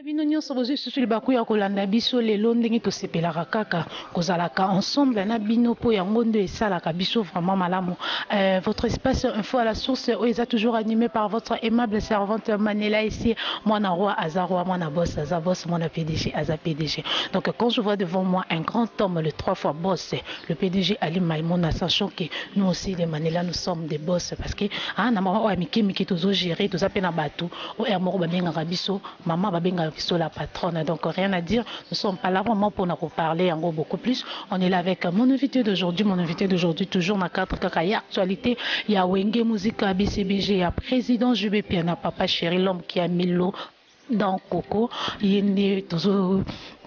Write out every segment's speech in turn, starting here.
Bino nyonso bozo susu libaku ya kolanda biso lelo ndenge tosepelaka kaka kozalaka ensemble na bino po yango nde esalaka biso vraiment malamu. Votre espace info à la source est toujours animé par votre aimable servante Manela ici. Mwana roi Azaroi, mwana boss Aza boss, mwana PDG Aza PDG. Donc quand je vois devant moi un grand homme, le 3 fois boss, le PDG Ali Maïmouna, sachant que nous aussi les Manela nous sommes des boss parce que na mama o miki miki tozo gérer toza pe na bato o ermoro babenga biso maman babenga biso la patronne, donc rien à dire, nous sommes pas là vraiment pour nous parler en gros beaucoup plus. On est là avec mon invité d'aujourd'hui toujours dans 4 kakaya actualité, il y a Wenge Musique à BCBG, il y a président Jubé Piana papa chéri l'homme qui a mis l'eau dans Coco, il est toujours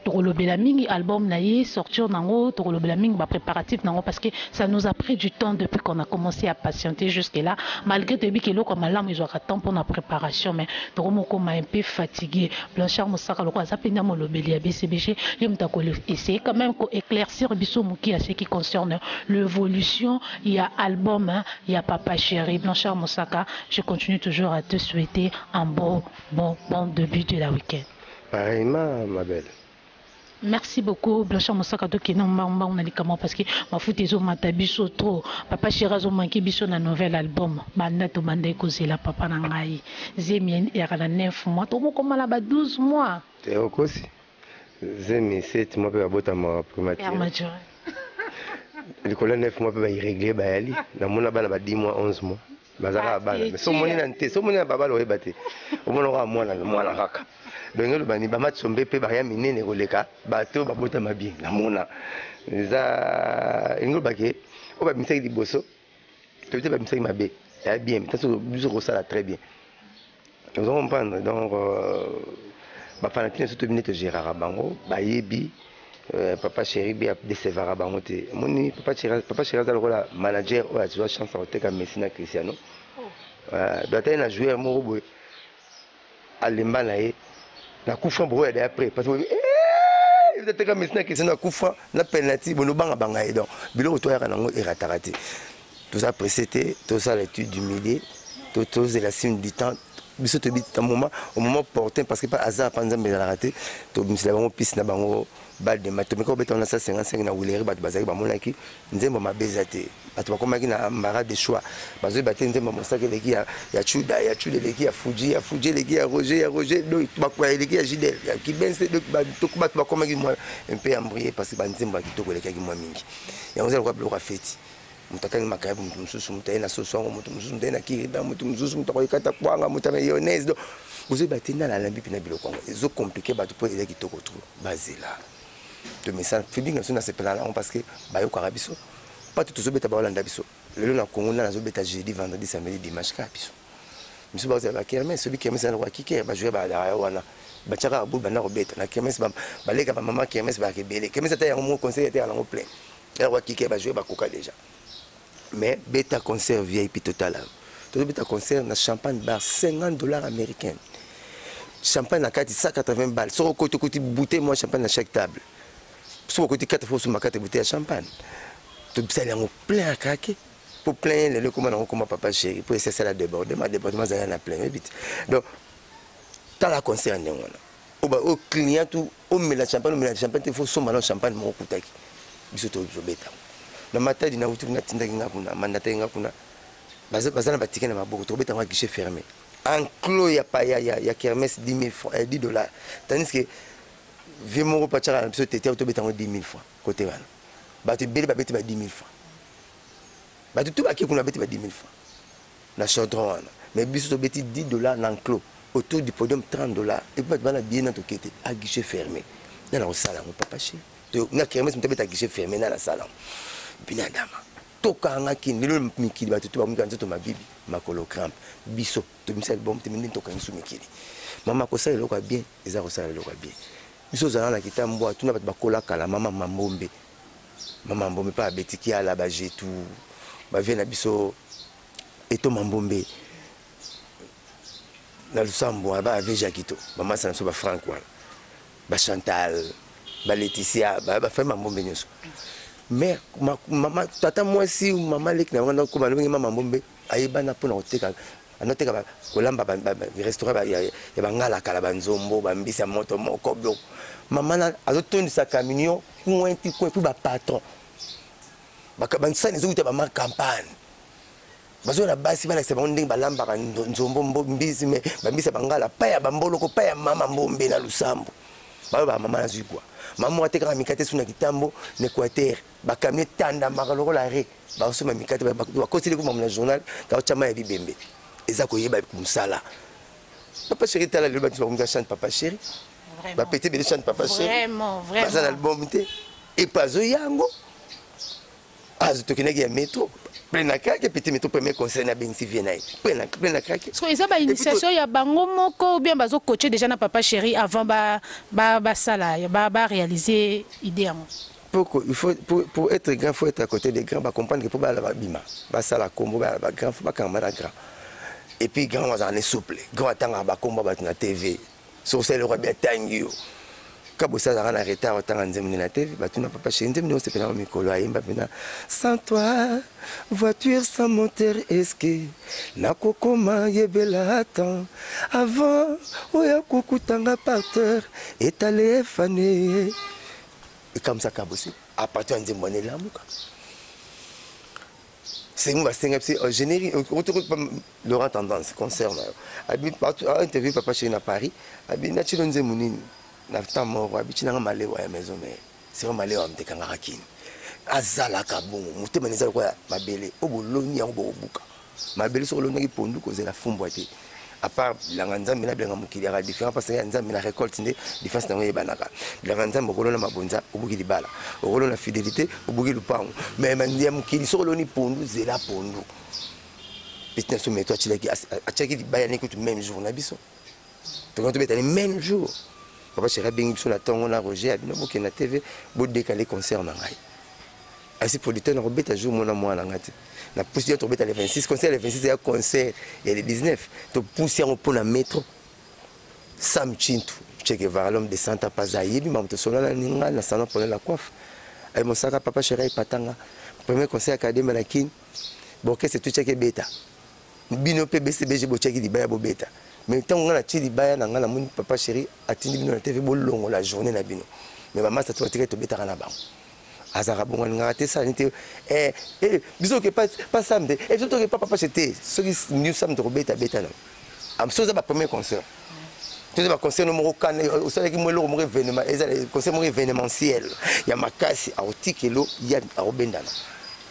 Torolobela mingi album naie sortir nango Torolobela mingi ba préparatif nango parce que ça nous a pris du temps depuis qu'on a commencé à patienter jusque là malgré début que l'eau comme alarme ils ont temps pour la préparation mais Toromoko m'a un peu fatigué Blanchard Moussaka loko azapenda molobeli ya BCBG yemta ko essayer quand même ko éclaircir biso muki à ce qui concerne l'évolution il y a album il y a papa chéri Blanchard Moussaka je continue toujours à te souhaiter un bon début de la week-end. Pareillement ma belle. Merci beaucoup, Blanchard Moussaka to kina mbamba unalikama parce que ma foot ezo matabiso trop. Papa Chirazo manki biso na nouvel album. Banda to banda ekozela papa na ngai. Zemien era na 9 mois. To moko mala ba 12 mois. Te okosi. Zemi 7 mois pe babota ma primature. Père major. Likola 9 mois pe ba irréglé ba yali. Na mona bana ba 10 mois 11 mois. Bazaka bana. Mais so moni na nte, so moni na baba lo ebate. O mona ko mwana kaka. Donc le bani ba match sombe pe ba ya minene koleka bato babota mabie na mona za ingol bake o ba misaki liboso to te ba misaki mabe ya bien mais ça biso ko sala très bien nous allons comprendre donc ba fanatique surtout minute Gérard Bango ba yebi papa chéri bi a décevra bango te moni papa chéri za lokola manager o a toujours chance à teka Messi na Cristiano doit être un joueur moko boy alemba na ye na kufa boya de après parce que il était comme Messi qui na kufa na penalty bono banga banga et donc bilo to ya nango eratarate tout ça précédé tout ça l'étude du milieu tout c'est la signe du temps biso to bit au moment opportun parce que pas hasard panza mais la raté to bisla bango piste na bango bal de mato mais ko beto na 55 na wileri bat bazaki ba monaki nzembo mabezate bato bakomaki na mbara de choix bazo baté nzembo mosaka leki ya chuda leki ya fuji leki ya roger do bakwa leki ya jidel ya kibense do bato bakomaki moi un peu embrouillé parce que banzembo kitoko leki ki moi mingi ya onza kwa bloka feti mutakani makayabu mtu msusu mutaena sosongo mtu msusu mutaena kiriba mtu msusu mutakoyikata kwanga mutana mayonnaise do bozo batinda la lambi pina biloko ngo ezo compliqué bato po eleki kitoko trop bazela de message fibinga sona sepela là parce que bayo kwa biso pas tout zo beta ba Holanda biso lelo na Congo na zo beta jeudi vendredi samedi dimanche ka biso biso ba za kermesse celui qui aime ça kwa kike ba jouer ba la wana ba tchaka bu ba na robeta na kermesse ba leka ba mama kermesse ba kebele kermesse ta ya mo conseil ta ya ngo plein ya kwa kike ba jouer ba koka déjà mais beta concert VIP total tout beta concert na champagne bar $50 américains champagne na 180 balles sur côté bouteille moi champagne à chaque table sur côté 4 fois sur ma carte bouteille à champagne tout ça là on plein à craquer pour plein les comment papa chéri pour essayer ça la débordement ça na plein vite donc dans la concert on au client tout on met la champagne il faut sommer dans champagne mon coutaki biso to beta na matadi na utu na tinda kinga kuna mandata kinga kuna bazana batike na maboko to beta ngwa guichet fermé enclos ya kermesse 10 $10 tandis que vimoro pachara na biso tete to beta ngwa 10 000 francs côté wana batu bele babeti ba 10 000 francs batu tout baki kuna beti ba 10 000 francs na chaudron wana mais biso to beti $10 na enclos autour du podium $30 et puis bana bien na to kete à guichet fermé na na osala ngo papa chéri to na kermesse mto beta guichet fermé na la salle binadama tokanga kindelo mikili bato to bamuka nzoto mabibi makolo cramp biso to misal bom te mindi tokanga su mikili mama ko sala lokwa bien eza ko sala lokwa bien biso zana na kitambo tuna bato bakola kala mama mambombe pa betiki ala ba jetu ba vient na biso eto mambombe na lusambo ba aveja kito mama sana so ba frank wala ba chantal ba Laetitia ba fa mambombe nyoso mais maman tata moi si maman lek na wana ko balobi maman bombe ayeba na pona oteka anote ka kolamba restaurant ya bangala kala banzombo bambisa moto moko bio maman azotondisa camion pointi quoi puis ba patron bakabansani zokuta ba ma campagne bazo na basi bana seba ndenge balamba ka nzombo mbisi me bambisa bangala pa ya bamboloko pa ya mama mbombe na lusambo ba mama na zikwa mama ateka mikate suna kitambo na Équateur bakamie tanda makaloko la re ba soma mikate ba kosile ko na journal ka chama ya bibembe eza koyeba musala papa chéri tala le bâtiment on chante papa chéri ba pété be chante papa chéri vraiment ça l'album té et pas yango azotokina ya métro plena craque petit métro premier concert na Bengsi Vienai plena craque so eza ba initiation ya bango moko ou bien bazo coacher déjà na papa chéri avant ba sala ba réaliser idée yango. Pour être grand, il faut être à côté des grands, comprendre que pour la bima, ça la combo, ba grand, faut pas camara grand. Et puis grand, on est souple. Grand attend à combo na TV. Sur celle le bien tangu. Quand ça a un retard, autant en zémine na TV, bah tu n'as pas chez nous, c'est pas mi colo aimba bina. Sans toi, voiture sans moteur esque. Na kokoma yebela attend. Avant, oya kokutanga par terre, étalé fané. Et comme ça, aussi, à partir de mon élan, c'est un générique. Laurent Tendance concerne. Interview papa chez na Paris. Nachi lonze munini. Nafta mort. Abichi na malé wa maison mais c'est un malé wa mtekanga rakini. Azala kabongo. Mutema neza kwa mabele. Oboloni ya obobuka. Mabele sur loni ki pondu koze la fumboité. À part la nzambe na blenga mukili ya différent parce que nzambe na récolte ndé différence na yebanaka blenga nzambe kolona mabonza obuki libala okolona fidélité obuki lupango mais mandia mukili sokoloni pondu zela pondu business so meto achilaki achaki libaya ne kutu même jour na biso to quand betani même jour papa chéri bengi biso na tongo na Roger abino boki na TV bo décaler concert na ngai asi producteur na robeta jour mona mwana ngati na poussière to beta le 26 concert le 26 ya concert et le 19 to poussière au pona métro Sam Chintu cheke vers l'homme de Santa Pazayi bi mamto solana ninga na salon pour la coiffe ay mosaka papa chéri patanga premier concert académie na kin boke c'est tout cheke beta bino pe BCBG bo cheke di baya bo beta mais tant on a tili baya na ngala mun papa chéri atindi bino na TV bo longo la journée na bino mais maman ça to tike to beta kana bango azara bongo ngate ça nité biso que pas samedi et surtout que papa c'était ce qui new samedi robeta beta là am soza ba premier concert tout ba concert numéro 4 au sala ki mo lo mo événement et concert mo événementiel ya makasi a otikelo ya robendana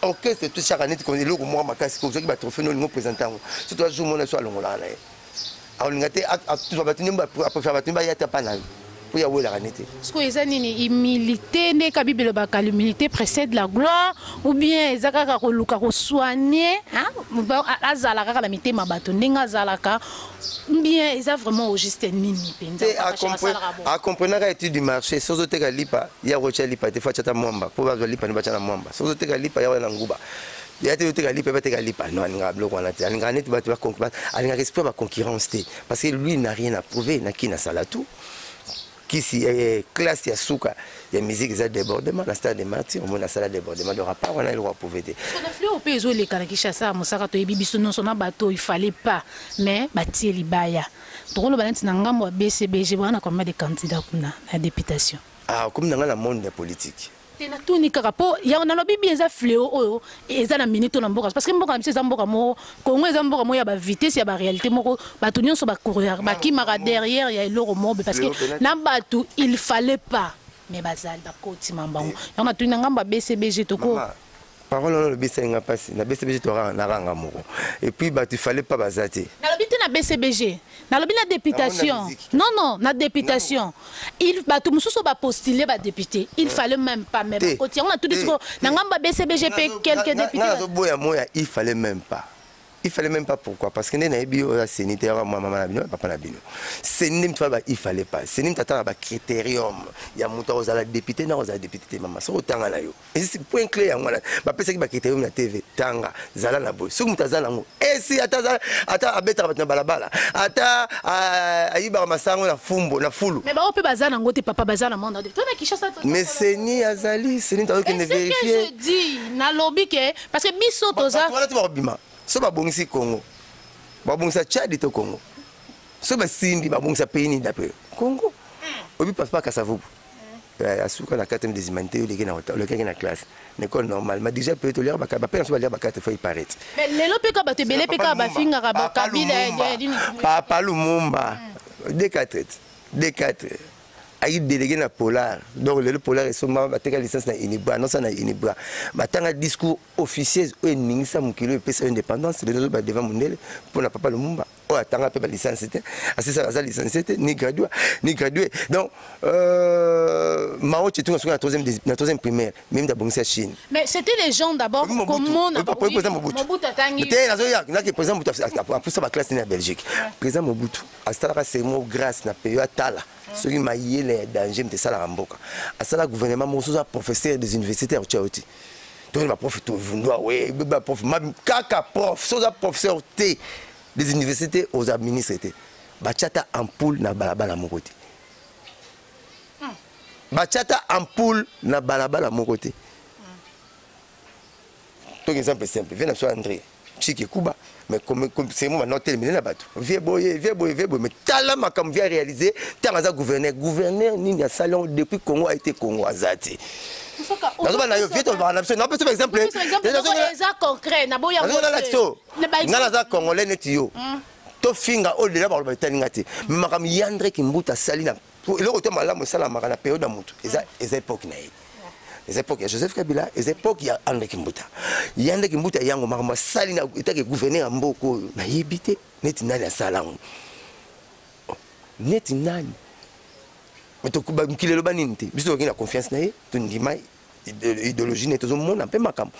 orchestre tout chaque année qu'on est lo mo makasi ko ki ba trophée no ngo présentant surtout jour mo na so alongola na a ngate a tout ba tunimba pour faire ba tunimba ya tapana. Est-ce que les années humilité ne kabibelo baka l'humilité précède la gloire ou bien ezaka ko luka ko soigner hein azala ka la mité mabato ndinga zalaka bien eza vraiment au juste nini penza a comprendre ka étude du marché sozo te ka lipa ya rocha lipa te fa chata mwamba po ba lipa ne ba chana mwamba sozo te ka lipa ya na nguba ya te ka lipa ba te ka lipa non alinga bloko na te alinga net ba te ba concurrence alinga respect ba concurrence te parce que lui n'a rien à prouver na kina sala tout qui si classe ya souka ya musique za débordement la stade de martyr on a sala débordement de rapport on a le droit pour vérifier on a flé au pays les kanakisha ça mosaka to ebibiso non sona bateau il fallait pas mais batie libaya tokolo balanti na ngambo BCBG bana combien de candidats kuna la députation comme dans le monde politique tena tuni karapo ya on a lobi bien za fléau oyo eza na minute na mboka parce que mboka mse za mboka mo Congo eza mboka mo ya ba vitesse ya ba réalité moko batu nyonso ba courir ba kimara derrière ya eloro mobe parce que na batu il fallait pas mais bazal ba koti mambango ya on a tuni ngamba BCBG toko parole on le bisenga passe na BCBG tora na ranga moko et puis bah il fallait pas bazati na lobité na BCBG na lobby na députation non na députation il ba tout mususu ba postuler ba député il fallait même pas même côté on a tout dit na ngamba BCBG pe quelques députés na boya moya il fallait même pas. Il fallait même pas pourquoi parce que n'est bio la sénitaire moi maman bino papa na bino c'est nim toi il fallait pas c'est nim tata ba critérium ya muta ozala député na ozala député maman so tanga na yo et c'est point clair ngwana ba pesa ki ba critérium na TV tanga zala na boy so mutazala ngo et si ata abeta ba balabala ata ayiba masango na fumbo na fulu mais ba ope bazana ngote papa bazana monde de toi na Kinshasa mais c'est ni azali c'est ni tayo qui ne vérifier je dis na lobby que parce que biso toza so ba bongisi Congo babongisa Tchad to Congo so basindi babongisa pays ni d'après Congo obi passe pas Kasavubu asuka na 4e des humanités le na classe l'école normale mais déjà peut lire ba personne va lire ba carte faut paraître mais lelo peka ba te belé peka ba finga ba kabila papa Lumumba D4 ayi délégué na Polar donc le Polar est seulement ba teka licence na Inibra non ça na Inibra ba tanga discours officiel o ningisa mukilo et pesa indépendance les autres ba devant Mundele pour na papa Lumumba o atanga pe ba licence c'était assez ça la licence c'était ni gradué donc Mao Tse-tung na 3e primaire même da bongisa Chine mais c'était les gens d'abord comment on a Mobutu tangi c'était na que président Mobutu après ça ba classe na Belgique président Mobutu astala c'est mo grâce na pays atala ceux qui maillent les dangers de ça la mboka asala gouvernement mo so professeur des universités au Tchaouti donc ma prof tout vundwa ouais ba prof ma kaka prof so professeur T des universités aux administrés bachata ampoule na balabala mokoti bachata ampoule na balabala mokoti donc exemple simple viens sur André Chiki Kuba mais comme c'est moi maintenant terminé la bateau vieux boy mais tala makam vient réaliser tanga gouverneur ni na salon depuis Congo a été Congo azati non par exemple concret na boya na congolais netio to finga au delà par le taningati mais makam Yandre Kimbuta salina le côté malamu sala makana période da mutu eza époque na les époques ya Joseph Kabila les époques ya André Kimbuta Yandre Kimbuta yango makama salina etake gouverneur mboko na yibite neti nani asalango neti nani meto kuba mkilelo banini te biso ngina confiance na ye to ndima idéologie ne tozo mona pe makambo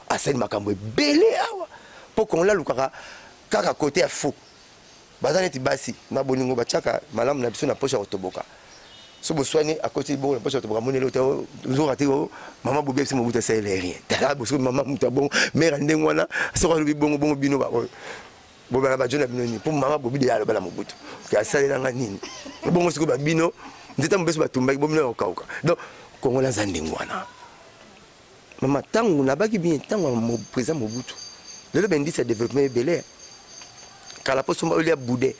asali makambo ebele awa poko on la lukaka kaka côté ya faux bazana ti basi na boningo bachaka malamu na biso na poche otoboka so boswani à côté bon la poche otoboka monelo to zo raté maman Boubé c'est Mobutu c'est rien tala boso maman muta bon mère ndengwana so ko bongo bino ba bo bana ba jona bino ni pour maman Boubé de ala bala Mobutu ka sale na nini bongo siko ba bino ndeta mbeso ba tumba bo bino okauka donc Congo la zandengwana maman tangu na baki bien tangu mo président Mobutu le bendi c'est développement belé kala poso mba olia boudin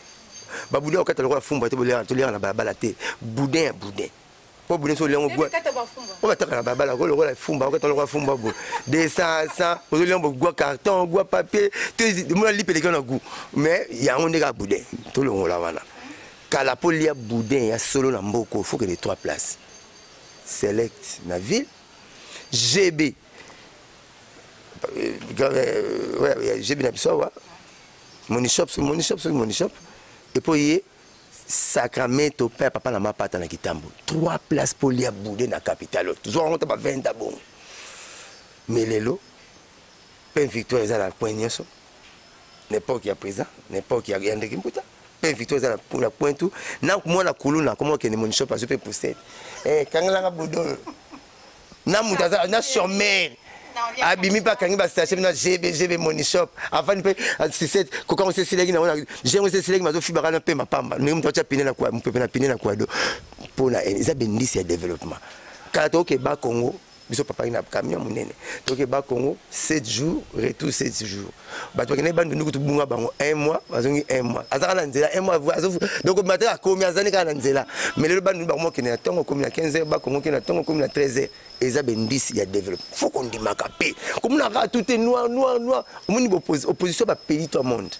ba boudin okata lokwa fumba te bolia to lia na bala te boudin po boudin so liango gwa o bataka na bala ko lokwa fumba okata lokwa fumba bo de ça o liango gwa carton gwa papier te mo lipe le na gu mais ya on ka boudin to longo la wana kala po lia boudin ya solo na mboko faut que les 3 places select na ville GB GB na biso Money shop, et puis Sacramento père papa na mapata na Kitambo 3 places pour lia boudé na capitale toujours on t'a 20 bon mais lelo peine victoire est à la poignée n'importe qui a présent n'importe qui a rien de Kimbuta peine victoire est à la pointe tout na moi na kuluna comment que money shop je peux pousser kangala boudon na mutaza na chômeur abimi pa kangi ba station na GB money shop avant pe c'est ko quand c'est silegi na ona j'ai on c'est silegi mazo fibara na pe mapamba ni mtu acha pine na kwa mpepe na pine na kwa do pona eza bendisi ya développement quand OK ba Congo biso papa ina camion munene donc ba Congo 7 jours retour 7 jours ba to kene bandu nukutu bunga bango 1 mois bazongi 1 mois azaka na nzela 1 mois donc matin a komi azani kana nzela mais le bandu bango kene na tongo komi na 15h ba Congo kene na tongo komi na 13h eza bendisi ya développement faut qu'on dimaka pe comme na tout est noir omoni opposition ba pays tout le monde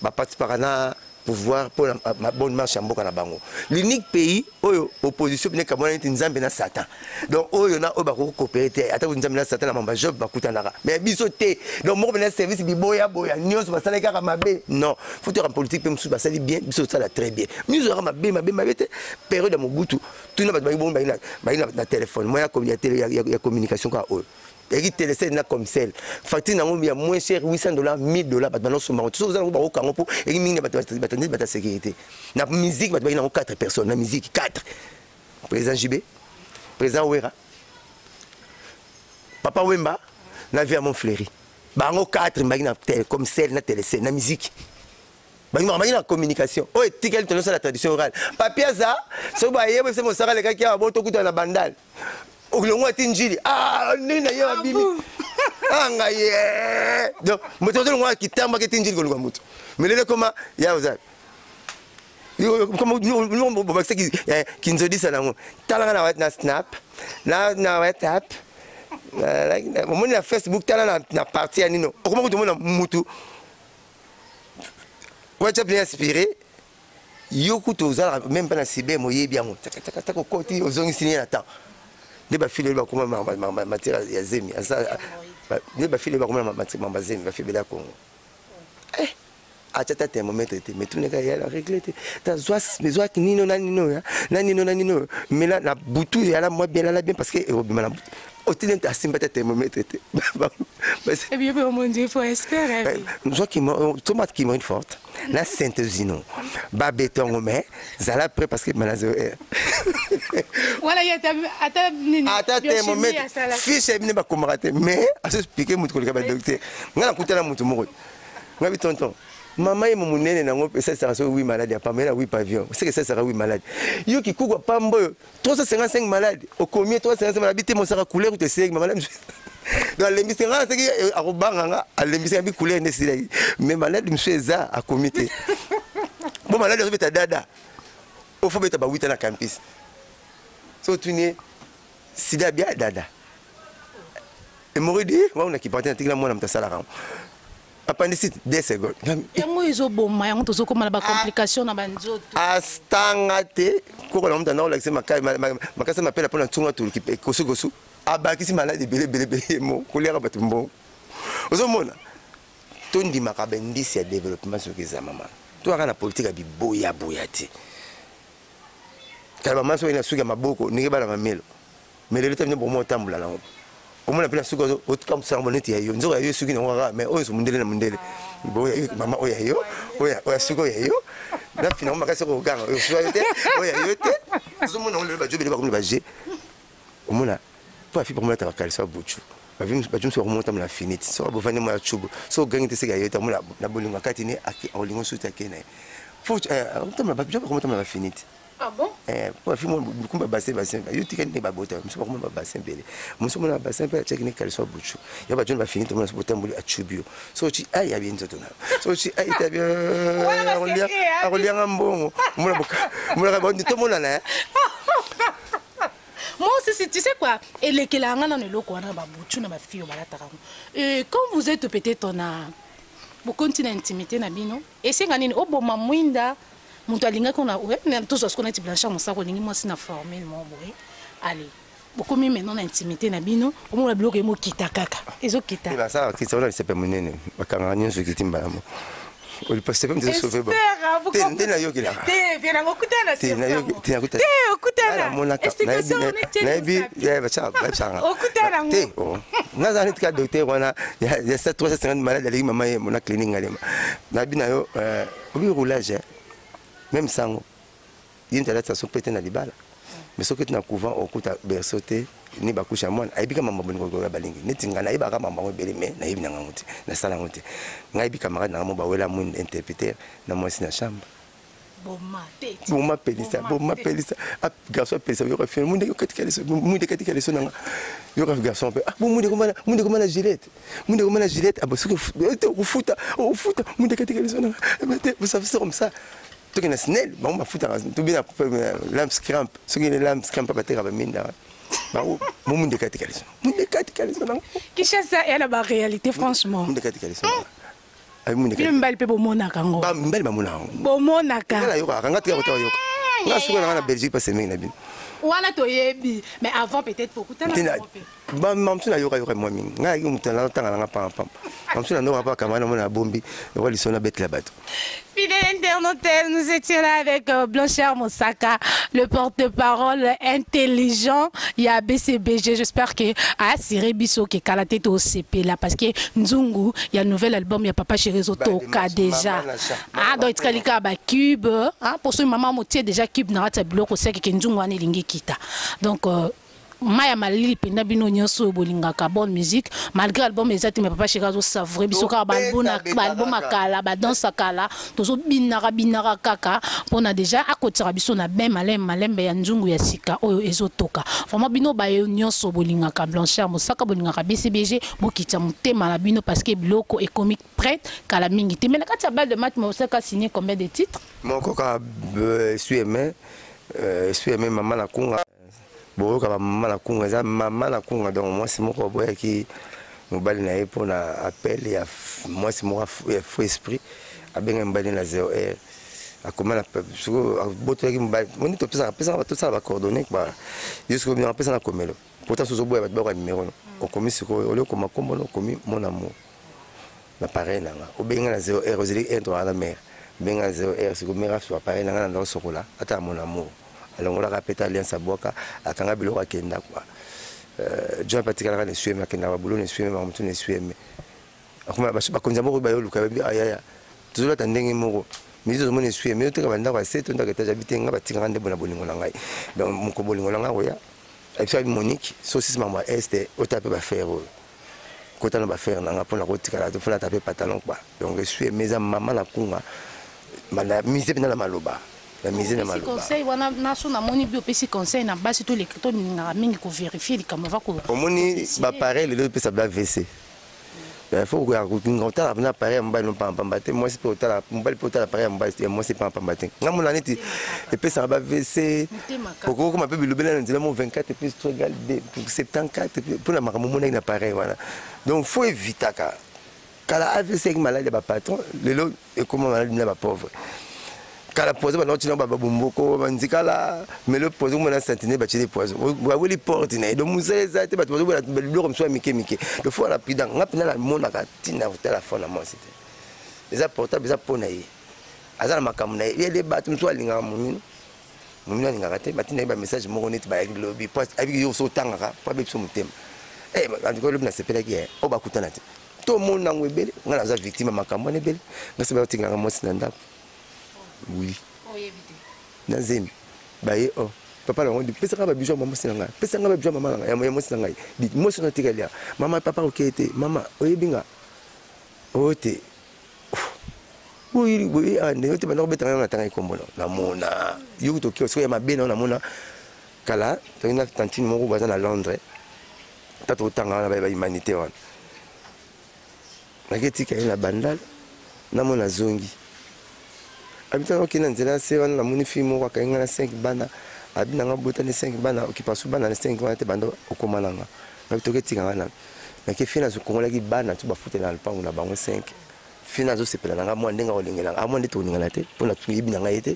ba participer na pouvoir pour la bonne marche en boka na bango l'unique pays oyo opposition bine kamona nti nzambe na satan donc oyo na oba ko coopérer ata nzambe na satan na mamba job bakutanaka mais biso te donc mo bena service biboya nyonso basala kaka mabe non faut te en politique pe musu basali bien biso sala très bien miso kaka mabe te période de Mobutu tout na ba na téléphone moi ya communication ka oyo et télécelle na comme celle facture na ngombi ya moins cher $800 $1000 bat banon suma tout ça ba okango po et mingi bata sécurité na musique bat na 4 personnes na musique 4 président JB président Ouera papa Wemba na via mon fleury bango 4 mbagi na comme celle na télécelle na musique bangi na communication o etikali tono la tradition orale papier ça so ba yebo c'est mon sara le kaki ya boto kuta na bandal Oglongo atinjili nina yo abimi anga ye donc moto zo ngwa kitamba ketinjili ko mutu melele koma ya oza comme nous boxe qui nous dit ça là talanga na snap na WhatsApp na Facebook talanga na partie anino comment tout le monde mutu WhatsApp bien inspiré yoku tozala même pas na cibe moye bien taka koti ozongi signé na temps ne ba file ba kuma matière ya zemi asa ne ba file ba kuma matière ba zemi ba file la Congo atata thermomètre était mais tout n'est qu'à y régler ta zoas mais zoas nino nanino mais là la boutou ya la moi bien là bien parce que au télé ta simba thermomètre était et bien mon Dieu il faut espérer zoas qui tomate qui m'a forte la Saint-Zino ba béton mais zala prêt parce que malazo voilà il y a ata thermomètre fiche ne ba comarater mais à expliquer mutu ko le docteur ngala kutela mutu moko ngabi tonton maman et mon nene nango ça sera oui malade pas mais là oui pavillon c'est que ça sera oui malade yo qui couvre pambo 355 malades au combien 355 malades mon sera couleur te c'est maman dans l'émission c'est que arobanga à l'émission bi couleur ne c'est mais malade monsieur za à comité bon malade je ta dada au faut beta ba 8 ans na campus so tuné sida bien dada et moridi on a qui partait na moi na mtasala ram appendicite 2 secondes. Yango izo boma yango tozo koma ba complication na banzoto. Astanga te ko ko mta na olaxe makasa mapela pona tsunga to ki kosu abakisi malade bele mo kolera batumbo. Ozo mona tondi makabendisi ya développement sokiza mama. To aka na politique ya biboya boyati. Kala mama so ina suka maboko ni bala mamelo. Melele tamne bomo tambula na ngo. Comment on appelle ça comme ça on est yo nzo yo suki na ngara mais oyo mundele na mundele boya mama oya yo suko yo na finalement makasi ko ganga yo suko yo te oya yo te zo mona le ba jobe le ba comme le ba je omona pas fi pour moi ta kalisa buchu ba vim ba jumso remonta na finite so bo vani mo chubu so gangi te sega yo ta mona na bolinga kati ni aki olingo suta kene faut on ta ba jobe remonta na finite. Ah bon? Pour faire mon kumba bassin yo tikani ba bota muso ba bassin bele muso mona bassin pe technique kali so buchu ya ba jona ba fini to mona so bota mbuli achubio so chi ai ya bien totona so chi ai ta bien arolia ngambongo mona ba ndito mona na moi aussi tu sais quoi et les kelanga na loko wana ba buchu na ba fio balata et quand vous êtes peut-être on a vous continuez intimité na bino et c'est ngani oboma mwinda Mon alinga qu'on a ouais tous ce qu'on a dit blanchard mon sac on lingi moi c'est na formé mon boy allez beaucoup même maintenant intimité na bino au moins le bloc est mo kita kaka ezo kita bah ça qui ça c'est pas monene bakanga nyonso kitimba mo oli pas c'est pas me sauver ba te na yo kila te viens ngokutana te na yo te na kutana te okutana mon na bi ya ba ça okutana te na za nitka docteur wana ya 350 malade ali mama ye mon clinique ngalema na bi na yo obi roulage même sango il y a des peut-être na libala mais ce que tu na couvent au coup ta bersoté ni ba kusha mwana aibika mama bongo go balingi netinga na ibaka mama ngo bele me na ibina ngamuti na sala ngote ngai bika camarade na mo ba wela mun interpréter na moi si na chambre boma pelisa garçon pelisa yo refait mun de katikale so nanga yo ka garçon pe mun de komana Gillette abosuko ufuta mun de katikale so nanga vous savez c'est comme ça. Tout est snell, bon ma foutre tout bien lamp scramp ce qui est lamp scramp pas terre ba minda ba mon monde catécalisme qui cherche ça et la réalité franchement monde catécalisme ay monde catécalisme mbal pe bo monaka ngo ba mbal ba monaka bo monaka la yo ka nga tia ko yo nga suka na Belgique pas semaine na bin wana to yebi mais avant peut-être pour kutana ba mamsu na yo ka moi mingi nga yo mutana tanga nga pam mamsu na no pas kamana mona bombi yo lisona bet la bateau. Fidèles internautes, nous étions là avec Blanchard Moussaka, le porte-parole intelligent. Il y a BCBG, j'espère que Siré Bisso qui est calaté au CP là parce que Nzungu, il y a un nouvel album, il y a Papa Chéri Zotoka déjà. Ah, donc il y a Cube, pour ce maman moitié déjà Cube n'a pas de bloc au sec que Nzungu a lingi kita. Donc maya malili penda bino nyonso bolingaka bonne musique malgré album ezati mais papa Chika zo savourer bisoka album akala ba danse akala tozo binaka kaka pona déjà akotira biso na ben malembe ya nzungu ya sika oyo ezotoka vraiment bino ba nyonso bolingaka Blanchard Mosaka bolingaka BCBG bokita motema na bino parce que biloko ekomi prête kala mingi te mais na kati ya balle de match Mosaka signé combien de titres mon coca suis aimé maman na kunga boyoka mama na kunga eza mama na kunga donc mwasi moko boyaki mobali na ye mpona appel ya mwasi moko ya faux esprit abenga mobali na 0R akoma na botoyaki mobali moni topesaka tosala bacoordonné jusqu'au bien apesa na komelo pourtant sozoboya bato bakwa numéro no okomi sikoyo oli okoma kombo no okomi mon amour na pareil nanga obenga na 0R ozeli intro à la mer benga na 0R siko mera so pareil nanga na ndo sokola ata mon amour alors on a répété alliance à boka akanga biloko akenda quoi John patikala ne sueme akenda babulo ne sueme ba mutu ne sueme akoma bakonza moko ba yoluka ba ayaya tuzola tandenge moko mizo zo mone sueme yo teka banda kwa seto ndaka taja bitenga batika ngande bona bolingo na ngai donc moko bolingo na ngai ya et Monique saucisse maman est au taper ba faire kota na ba faire na ngapona kotikala to fona taper pantalon quoi donc je suis mes maman la kunga mala mise na maloba la mise na maloba conseil wana naso na moni bio pesi conseil na basi to l'écrito na mingi ko vérifier li kama va ko omoni ba pareil le pesa ba VC il faut que ngota na pareil mbali no pambate moi c'est pour tala mbali pour tala pareil mbali moi c'est pas pambate ngamona neti et pesa ba VC poko ko mapebi lobela nzela mo 24 plus 3 égale 74 pour la makambo na pareil voilà donc faut éviter kala AVC qui malade ba patron lelo et comment malade na ba pauvre kala poser ba notina ba bumboko banzikala mais le poser mo na sentinelle ba chili poison wa weli porte na do museza te ba to ba bilo comme soit mike le faut la pida ngapina la mona ka tina téléphone na moi c'était les portable za pona yi azala makamu na ye les bat mso alinga mumino alinga kate batina ba message mo net ba lobby post avec yo so tangaka pa be so mutema en tout cas le na sepela ki o ba kutana te to mo na ngwebele ngana za victime makambo ne bele ngase ba tinga mosi na ndako oui nazemi baye oh papa la ngondi pesa ka ba bijou mama sinanga pesa nga ba bijou mama nga ya mosi nanga di mosi na tikalia mama papa okete mama oyebinga ote oui ane ote bana obetanga na tanga ikombola na mona yuto kio so ya mabena na mona kala to ina tantine moko baza na Londres tato tanga na ba humanité wana naketika ina bandal na mona zongi habitaka okina nzela se wana na moni fimo kwa kainga na 5 bana abina nga bota ni 5 bana okipasu bana na 5 bana te bando okomalanga ngabitoke tika wana na ke fina zo kongola ki bana tu bafute na lupango na bango 5 fina zo sepela nga mwa ndenga olingela amwa ndito olingela te pona tuyibi nga yete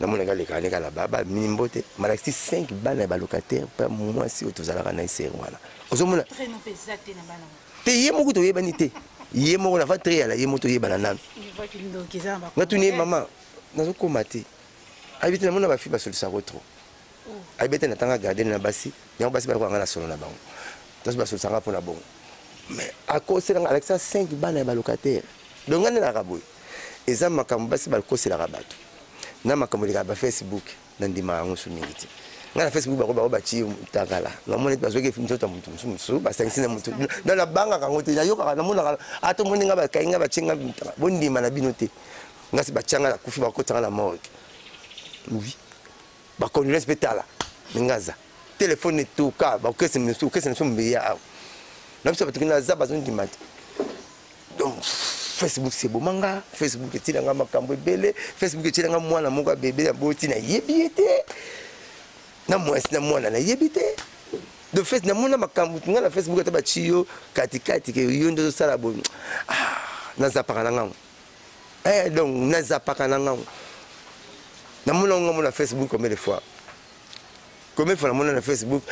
na mona ga leka na baba mimbote malaxi 5 bana ba locataire pa moi si otozalaka na iser wana ozomona prénom pesate na bana te yemo kuto yebani te yemo na fa triala yemo to yebana nanu ngatuni mama nazo komate habite na mona ba fi ba solisa retro habite na tanga garder na basi nyango basi ba ko ngana solo na bango tos ba solisa nga pona bongo mais à cause de Alexa 5 bana ba locataire donc ngana na kaboy eza makambo basi ba ko sela rabatu na makambo lika ba Facebook na ndima ngo sumingiti ngana Facebook ba chi takala ngamone bazoke mtoto mutu ba sangisi na mutu na la banga kangote ya yoka na mona ato moni ngaba kainga ba chinga bondima na binote ngasi ba changa kufi ba kotanga na morgue oui ba konnu respectala ngaza téléphone tout ka ba kese mbi ya na biso batukina za bazondi mate donc Facebook c'est beau manga Facebook etila nga makambo ebele Facebook etila nga mwana moko bébé ya boti na yebiete na mwana na yebite de fait na mona makambo nga na Facebook ta bachiyo katikati ke yondo sala bo na zapaka na ngango donc na zapaka na ngango na mona na Facebook combien de fois na mona na Facebook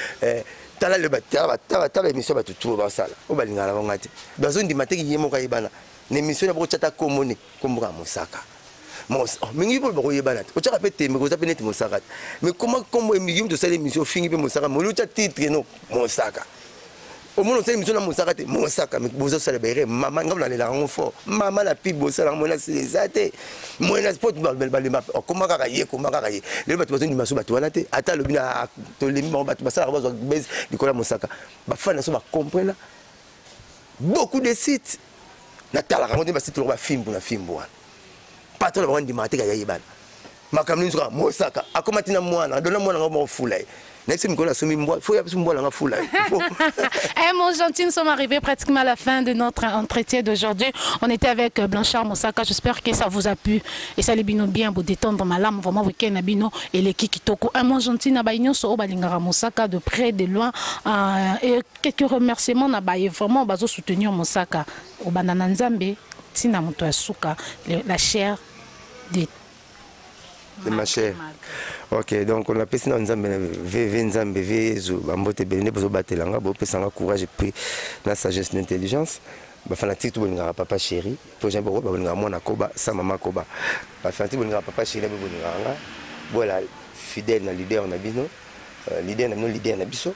tala le tala émission ba tutu ba sala o balinga na ngati bazo ndi mateki yemo ka ibana ne émission na bo chata komone komboka Mosaka mingi bo ko yebana o chaka pete me ko zape net Mosaka mais comment comme émission de sala émission fingi pe Mosaka mo lucha titre no Mosaka au moins on sait mission na Mosaka te Mosaka mais bozo sala bere maman ngam na la fort maman la pi bozo la mona c'est moi na sport balima comment kaka ye le bato bazo ni maso bato wana te ata le bina to le mimo bato basala bazo base dikola Mosaka ba fana so ba comprendre beaucoup de sites na tala ka ba site ba film na film wana pas to ba ndi mateka ya yebana makamni nzuka Mosaka akomatina mwana dona mwana ngamo fulai. Eh mon gentil, nous sommes arrivés pratiquement à la fin de notre entretien d'aujourd'hui. On était avec Blanchard Mosaka. J'espère que ça vous a plu. Et ça les bino bien pour détendre ma lame. Vraiment, vous avez bino et les kikitoko. Mon gentil, nabaïno so balingara Mosaka de près, de loin. Et quelques remerciements nabaï vraiment bazo soutenir Mosaka. Au banana nzambe, tina moto asuka, la chair des ma chère. Ok, donc on a passé dans Nzambe, Nzambe, Vezo, Bambote Belene, Bozo Batelanga, Bo Pesanga, courage et puis la sagesse et l'intelligence. Ba fanatique tout boningara papa chéri, pour jamais ba boningara mona koba, sa maman koba. Ba fanatique boningara papa chéri, ba boningara. Voilà, fidèle na leader na bino, leader na biso.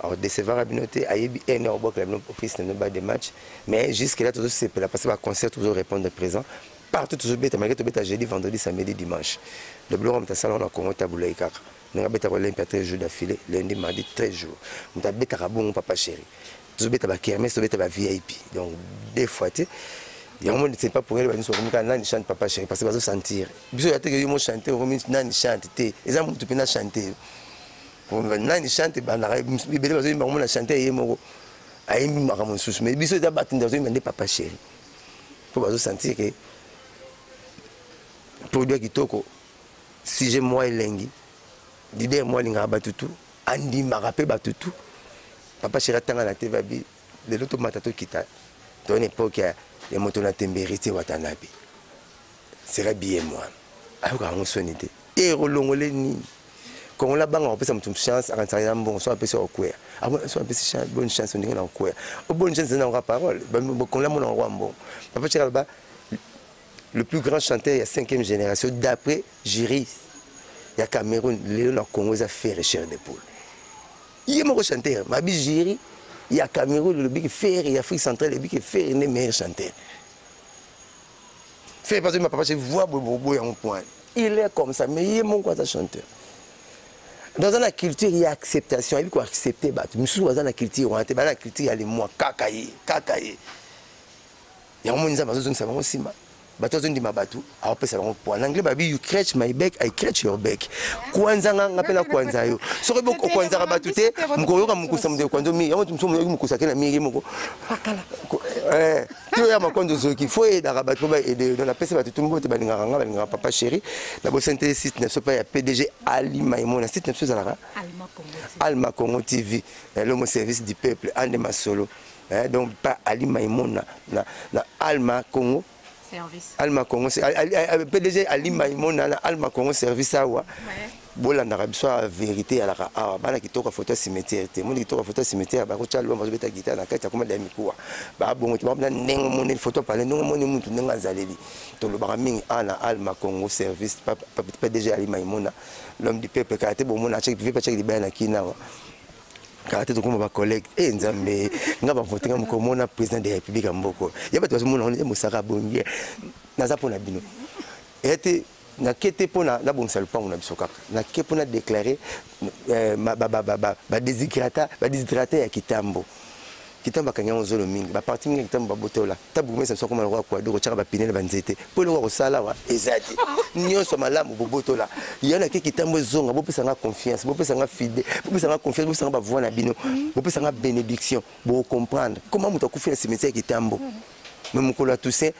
Alors décevoir à binoté, ayebi énorme bok la bino office na ba des matchs, mais jusque là toujours c'est la passer par concert toujours répondre présent. Partout toujours bête, malgré tout bête jeudi, vendredi, samedi, dimanche. Le bleu, on a salon à Congo, taboulé, car nous avons bête à l'Olympia 13 jours d'affilée, lundi, mardi, 13 jours. Nous avons bête à Rabou, mon papa chéri. Toujours bête à Kermès, toujours bête à VIP. Donc, des fois, il y a un moment, c'est pas pour elle, nous sommes comme chante papa chéri, parce que va se sentir. Bisous, il y a des gens qui chantent, on chante, et ça, on peut chanter. On chante, on chante, et mais bisous, il y a des papa chéri. Pour va se sentir que produit kitoko si j'ai moi elengi l'idée moi linga batutu andi marape batutu papa chéri tanga na tv bi de l'autre matato kita dans une époque les motos na temberité watanabe serait bien moi alors qu'on sonité et rolongolé ni quand on la banque on peut ça me chance à rentrer dans bon soit un peu sur quoi soit un peu chance bonne chance on dit on quoi bonne chance dans la parole quand la mon en roi bon papa chéri ba le plus grand chanteur il y a 5e génération d'après Jiri il y a Cameroun Léon Congo a fait recherche d'épaule il est mon chanteur ma bi Jiri il y a Cameroun le big fer il y a Afrique centrale le big fer il est meilleur chanteur fait parce que ma papa je vois bobo en point il est comme ça mais il est mon quoi chanteur dans la culture il y a acceptation il faut accepter bah tu me souviens dans la culture on a la culture il y a les mois kakaye il y a un monde ça va ça va aussi mal bato zondi mabatu awapesa bango po en anglais babi you scratch my back I scratch your back kwanza nga pena kwanza yo soko boko kwanza batu te mkoyoka mukusa mde kwanzo mi yamu tumso myo mukusa kena miri moko pakala tu ya makondo zoki faut da batu ba aider dans la pesa batu tumbo te balinga papa chéri la bo synthèse site ne so pas ya PDG Ali Maimona site ne so zalaka Alma Congo TV l'homme service du peuple ande masolo donc pas Ali Maimona na Alma Congo service Alma Congo PDG Ali Maimona Alma Congo service awa bolanda biso vérité ala awa bana kitoko photo cimetière te moni kitoko photo cimetière ba ko chalo ba beta guitare na kati akoma da mikuwa ba bongo ti ba nengo moni photo pale nengo moni muntu nenga zaleli to lo ba mingi ana Alma Congo service PDG Ali Maimona l'homme du peuple kate bo mona check vipa check di bana kinawa kate to kuma ba collègue nzambe ngaba voter ngam ko mona président de la République mboko ya bato mona on Mosaka bonye naza pona bino ete na kete pona na bon salpa on a biso kaka na ke pona déclarer ba déshydraté ya kitambo kanya ozolo mingi ba parti mingi kitambo babotola tabu mesa so comme le roi quoi do chaka ba pinela banzete po le roi sala wa ezati nyonso malamu bobotola yana ke kitambo zonga bo pesa nga confiance bo pesa nga fidèle bo pesa nga confiance bo pesa nga ba voix na bino bo pesa nga bénédiction bo comprendre comment muto kufina cimetière kitambo même ko la Toussaint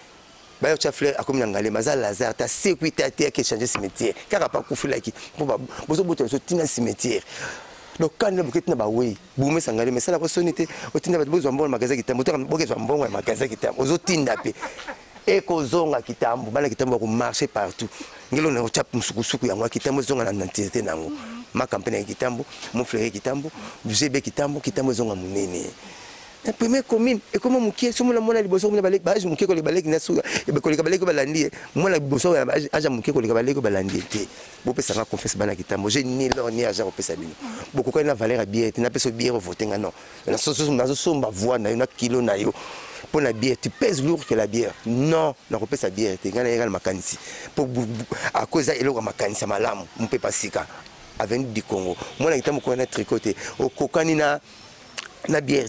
ba yo fleur akomi ngale mazal Lazare ta sécurité à terre qui changer cimetière car pas kufila ki bo zo botola so tina cimetière. Donc quand le bouquet n'a pas oui, boumé sangale, mais ça la personnalité, au tinda besoin bon magasin qui t'aime, autant besoin bon magasin qui t'aime, aux autres tindapé. Et qu'aux zonga qui t'aime, bala qui t'aime pour marcher partout. Ngelo na chap musukusuku ya ngwa qui t'aime zonga na nantité nango. Ma campagne qui t'aime, mon frère qui t'aime, GB qui t'aime zonga munene. La première commune, et comment mon qui est sur mon amour, les bossos, mon balai, mon qui est les balais qui n'a souga, et ben les balais que balandi, moi la bosso, à mon qui est les balais que balandi, vous pouvez savoir confesse banakita, moi j'ai ni l'or ni argent au Pessadine. Beaucoup quand il a valeur à bière, tu n'as pas ce bière au voting, non. La sauce, dans son voix, n'a une kilo naïo. Pour la bière, tu pèses lourd que la bière. Non, la repère sa bière, tu gagnes la macanisi. Pour à cause de l'eau, macanisi, ma lame, on peut pas s'y avec du Congo. Moi, je suis tricoté. Au cocanina, la bière,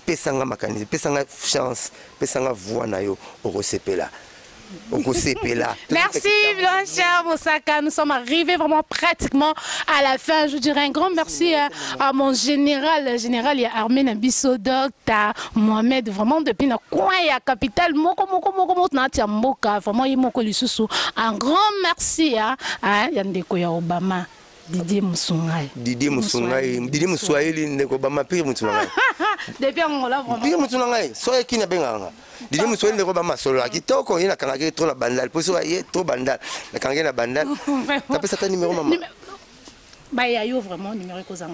pesanga makanisi, pesanga chance, pesanga voix na yo, au là. Merci Blanchard Moussaka, nous sommes arrivés vraiment pratiquement à la fin. Je dirais un grand merci à mon général, il y a Armé Nabiso, Docteur Mohamed, vraiment depuis le coin et la capitale, vraiment un grand merci à Yandeko ya Obama. Didier Moussoungaï. Didier Moussoungaï, Obama, pire Moussoungaï. Depuis on l'a vraiment. Pire Moussoungaï, soyez qui n'a pas. Didier Moussoungaï, Obama, solo. Qui t'a encore, il y a quand il trop la bandale. Pour ça, il y a trop bandale. La quand il y a la bandale. T'as pas ça numéro, maman? Bah, il y a vraiment numéro que vous avez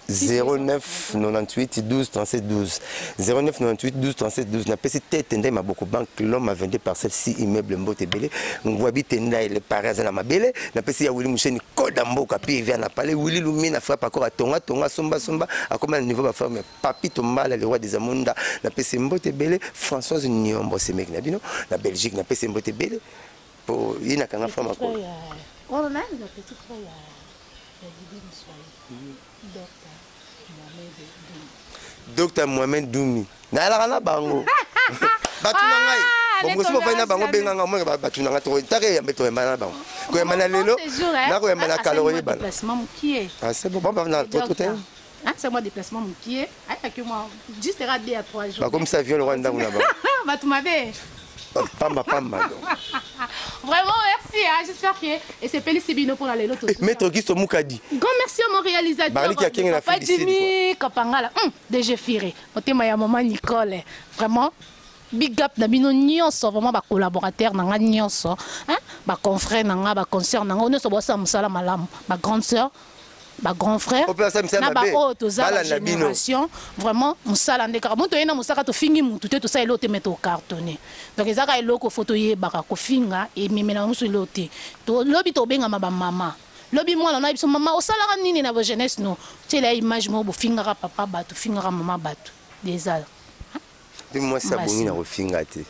09 98 12 37 12 09 98 12 37 12 na pesi tête ndai maboko banque l'homme a vendu parcelle 6 immeubles mbote belé ngwabi tendai le paraza na mabele na pesi ya Willy Moucheni koda mboka pi vient na parler Willy Lumina frappe encore à tonga somba à comment le niveau va faire mais papi tombala le roi des amunda na pesi mbote belé Françoise Nyombo c'est mec na bino na Belgique na pesi mbote belé pour ina kanga fama ko on a la petite frère Docteur Mohamed Doumi. Na la kana bango. Batuna ngai. Bon gosse mo faina bango benganga mo batuna nga to take ya beto embana bango. Ko embana lelo. Na ko embana calorie bana. Déplacement qui est. Ah c'est bon ba na trop tout temps. Ah c'est moi déplacement qui est. Ah que moi juste à 2 à 3 jours. Ba comme ça vient le Rwanda na ba. Ba tu m'avais. Pamba. Vraiment merci, hein? J'espère que et c'est Félicie Bino pour aller l'autre. Maître Gisto Moukadi. Grand merci à mon réalisateur. Papa Jimmy Kapangala. DG Firé. Otema ya maman Nicole. Vraiment big up na bino nyonso vraiment ba collaborateur nanga nyonso, hein? Ba confrère nanga, ba concert nanga, on se bosse musala malamu. Ba grande sœur, ba grand frère. Na ba auto za la génération. Vraiment musala ndeka. Moto yena musaka to fingi mutu te to sa elote mettre au cartonné. Donc ezaka eloko photo ye baka ko finga et memena musu elote. To lobi to benga ma ba mama. Lobi moi na biso mama osala nini na ba jeunesse no. Tu la image mo bo finga papa batu finga mama batu. Des al. Moi ça bongi na ko finga te.